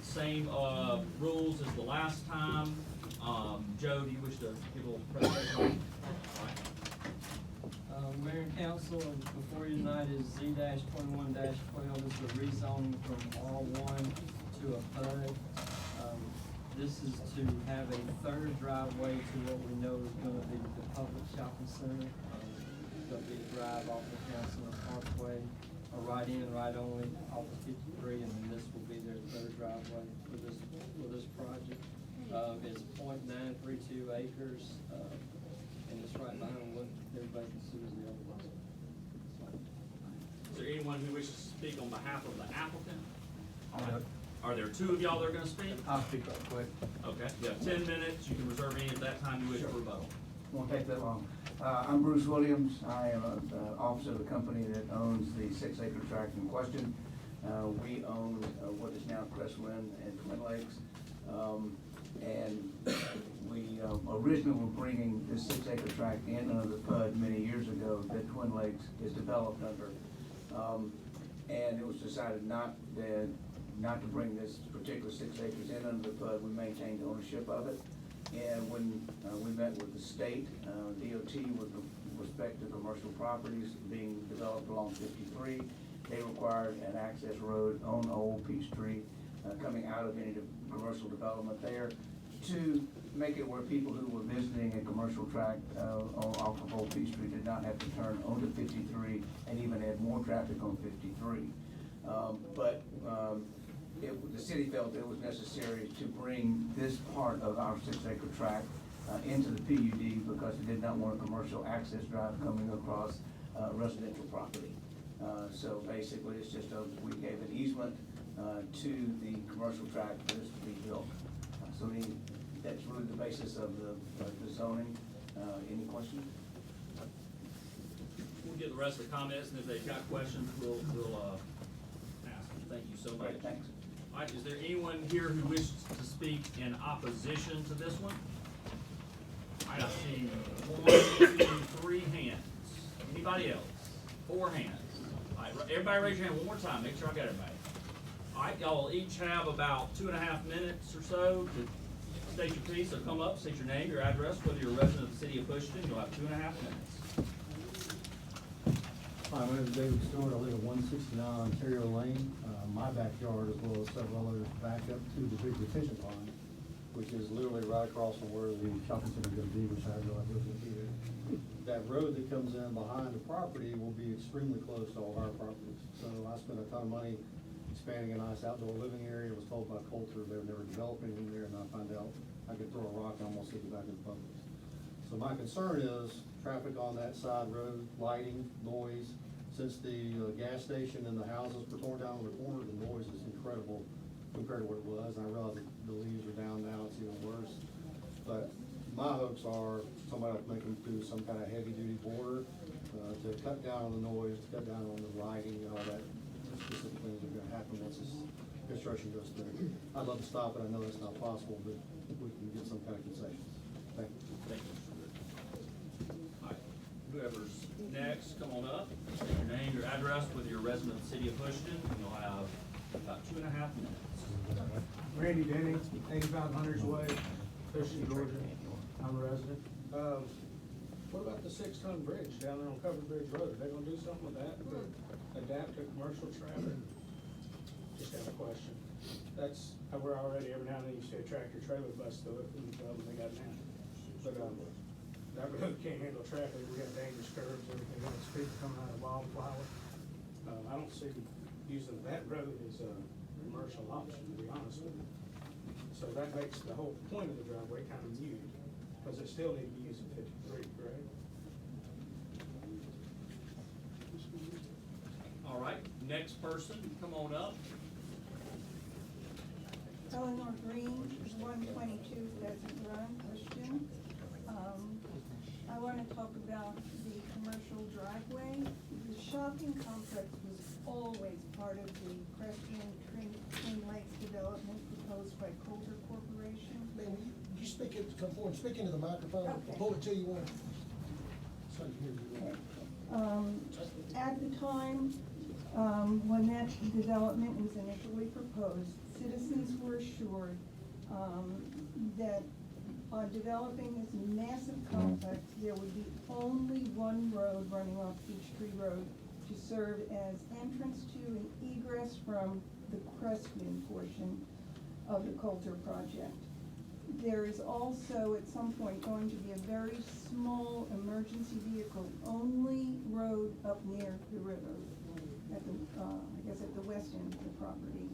right, same, rules as the last time. Joe, do you wish to give a little presentation? All right. Mayor and council, before you tonight is Z-21-12, this is a rezoning from R1 to a PUD. This is to have a third driveway to what we know is gonna be the public shopping center. There'll be a drive off of Council Parkway, a right in, right only, off of 53, and then this will be their third driveway for this project. It's 0.932 acres, and it's right behind what their vacancy is the other one. Is there anyone who wishes to speak on behalf of the applicant? Are there two of y'all that are gonna speak? I'll speak right quick. Okay, you have 10 minutes. You can reserve any of that time you wish for rebuttal. Won't take that long. I'm Bruce Williams. I am an officer of the company that owns the 6-acre tract in question. We own what is now Crestwind and Twin Lakes. And we originally were bringing this 6-acre tract in under the PUD many years ago that Twin Lakes is developed under. And it was decided not to bring this particular 6 acres in under the PUD. We maintained ownership of it. And when we met with the state, DOT, with respect to commercial properties being developed along 53, they required an access road on Old Peachtree coming out of any commercial development there to make it where people who were visiting a commercial tract off of Old Peachtree did not have to turn onto 53 and even add more traffic on 53. The city felt it was necessary to bring this part of our 6-acre tract into the PUD because it did not want a commercial access drive coming across residential property. So basically, it's just we gave an easement to the commercial tract for this to be built. That's really the basis of the zoning. Any questions? We'll get the rest of the comments, and if they've got questions, we'll ask them. Thank you so much. Great, thanks. All right, is there anyone here who wishes to speak in opposition to this one? All right, I see 1, 2, 3 hands. Anybody else? 4 hands. All right, everybody raise your hand one more time. Make sure I got everybody. All right, y'all will each have about 2.5 minutes or so to state your piece. So come up, state your name, your address, whether you're a resident of the city of Hoschton. You'll have 2.5 minutes. Hi, my name is David Stewart. I live at 169 Ontario Lane. My backyard, as well as several others, back up to the big retention pond, which is literally right across from where the shopping center is going to be, which I have no idea what's going to be there. That road that comes in behind the property will be extremely close to all of our properties. So I spent a ton of money expanding a nice outdoor living area. I was told by Coulter they were never developing in there, and I found out I could throw a rock and almost hit the back of the Publix. So my concern is traffic on that side road, lighting, noise. Since the gas station and the houses were torn down on the corner, the noise is incredible compared to what it was. And I realize that the leaves are down now, it's even worse. But my hopes are somebody will make them do some kind of heavy duty border to cut down on the noise, to cut down on the lighting and all that specific things that are going to happen once this construction goes through. I'd love to stop it. I know that's not possible, but we can get some kind of concessions. Thank you. Thank you. All right, whoever's next, come on up. State your name, your address, whether you're a resident of the city of Hoschton, and you'll have about 2.5 minutes. Randy Denny, 85 Hunters Way, Hoschton, Georgia. I'm a resident. What about the 6-ton bridge down there on Covered Bridge Road? Are they gonna do something with that to adapt to commercial traffic? Just have a question. That's, we're already, every now and then you see a tractor trailer bus through it, and they got now. But, that road can't handle traffic. We got dangerous curves, everything else, people coming out of wildflower. I don't see using that road as a commercial option, to be honest with you. So that makes the whole point of the driveway kind of mute, because it still need to be using 53, correct? All right, next person, come on up. Eleanor Green, 122 Pheasant Run, Hoschton. I want to talk about the commercial driveway. The shopping complex was always part of the Crestwind Twin Lakes development proposed by Coulter Corporation. Ma'am, you speak it, come forward, speak into the microphone, Okay. pull it till you want. So you hear you. At the time, when that development was initially proposed, citizens were assured that on developing this massive complex, there would be only one road running off Peachtree Road to serve as entrance to and egress from the Crestman portion of the Coulter project. There is also at some point going to be a very small emergency vehicle only road up near the river, at the, I guess at the west end of the property.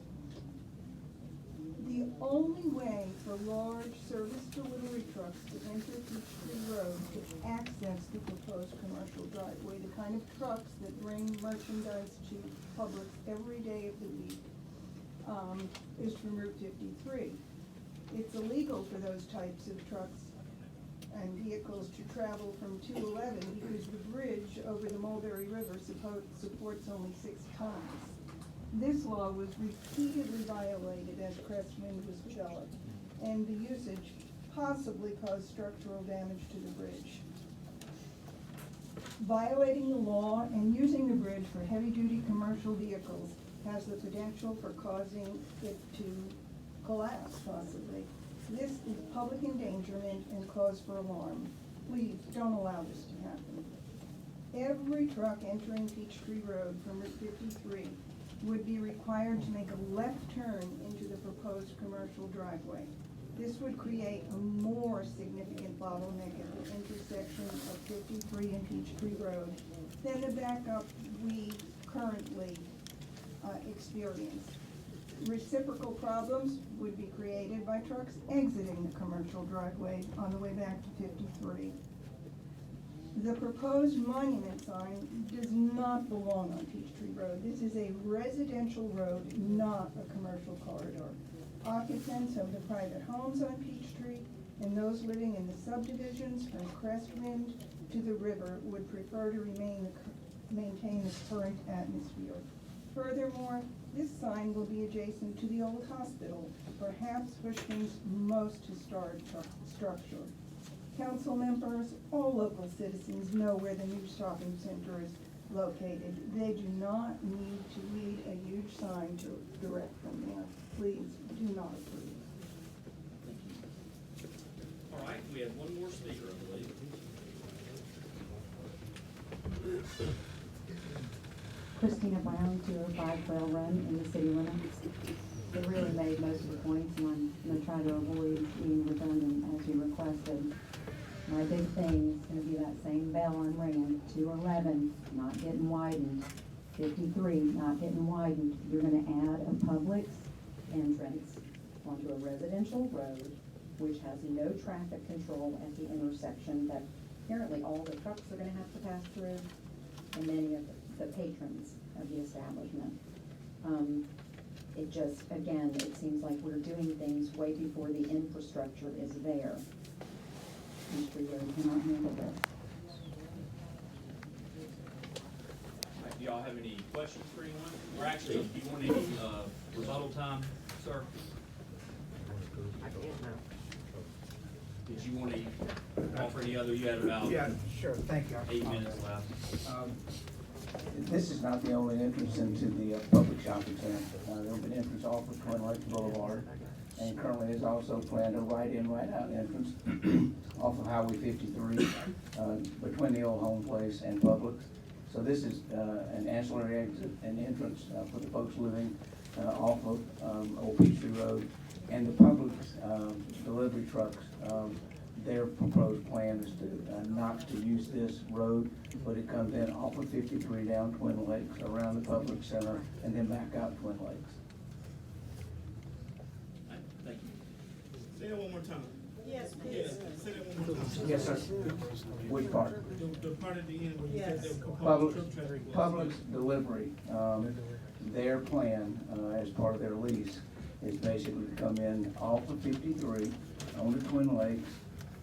The only way for large service delivery trucks to enter Peachtree Road to access the proposed commercial driveway, the kind of trucks that bring merchandise to Publix every day of the week, is from Route 53. It's illegal for those types of trucks and vehicles to travel from 211 because the bridge over the Mulberry River supports only 6 tons. This law was repeatedly violated as Crestwind was developed, and the usage possibly caused structural damage to the bridge. Violating the law and using the bridge for heavy-duty commercial vehicles has the potential for causing it to collapse, possibly. This is public endangerment and cause for alarm. Please don't allow this to happen. Every truck entering Peachtree Road from Route 53 would be required to make a left turn into the proposed commercial driveway. This would create a more significant bottleneck at the intersection of 53 and Peachtree Road than the backup we currently experience. Reciprocal problems would be created by trucks exiting the commercial driveway on the way back to 53. The proposed monument sign does not belong on Peachtree Road. This is a residential road, not a commercial corridor. Occupants of the private homes on Peachtree and those living in the subdivisions from Crestwind to the river would prefer to maintain the current atmosphere. Furthermore, this sign will be adjacent to the old hospital, perhaps Hoschton's most historic structure. Council members, all local citizens know where the new shopping center is located. They do not need to read a huge sign to direct them there. Please do not approve. All right, we have one more speaker, I believe. Christina Brown, 205 Trail Run in the city limits. They really made most of the points, and I'm going to try to avoid being redundant as you requested. My big thing is going to be that same bell I'm ringing. 211, not getting widened. 53, not getting widened. You're going to add a Publix entrance onto a residential road, which has no traffic control at the intersection that apparently all the trucks are going to have to pass through, and many of the patrons of the establishment. It just, again, it seems like we're doing things way before the infrastructure is there. Peachtree Road cannot handle this. All right, do y'all have any questions for anyone? Or actually, do you want any rebuttal time, sir? Did you want to offer any other? You had about Yeah, sure, thank you. 8 minutes left. This is not the only entrance into the public shopping center. There'll be an entrance off of Twin Lakes Boulevard, and currently is also planned a right-in, right-out entrance off of Highway 53 between the old home place and Publix. So this is an ancillary exit and entrance for the folks living off of Old Peachtree Road. And the Publix delivery trucks, their proposed plan is to not to use this road, but it comes in off of 53 down Twin Lakes, around the Publix Center, and then back out Twin Lakes. Thank you. Say that one more time. Yes, Yeah, say that one more time. Yes, sir. Which part? The part at the end where you said Yes. the Publix, truck traffic was. Publix delivery, their plan, as part of their lease, is basically to come in off of 53 onto Twin Lakes,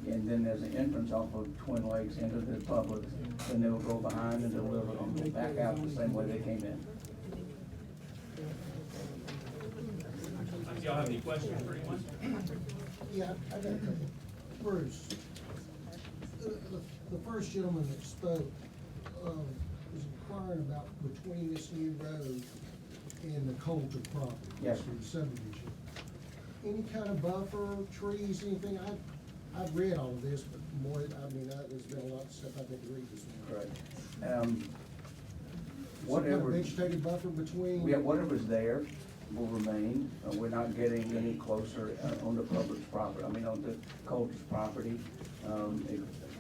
and then there's an entrance off of Twin Lakes into the Publix, and they'll go behind and deliver them back out the same way they came in. Do y'all have any questions for anyone? Yeah, I got a couple. Bruce, the first gentleman that spoke, was inquiring about between this new road in the Coulter property. Yes. For the subdivision. Any kind of buffer, trees, anything? I've read all of this, but more, there's been a lot of stuff I've had to read this morning. Correct. Some kind Whatever. of vegetated buffer between? Yeah, whatever's there will remain. We're not getting any closer on the Publix property, on the Coulter's property.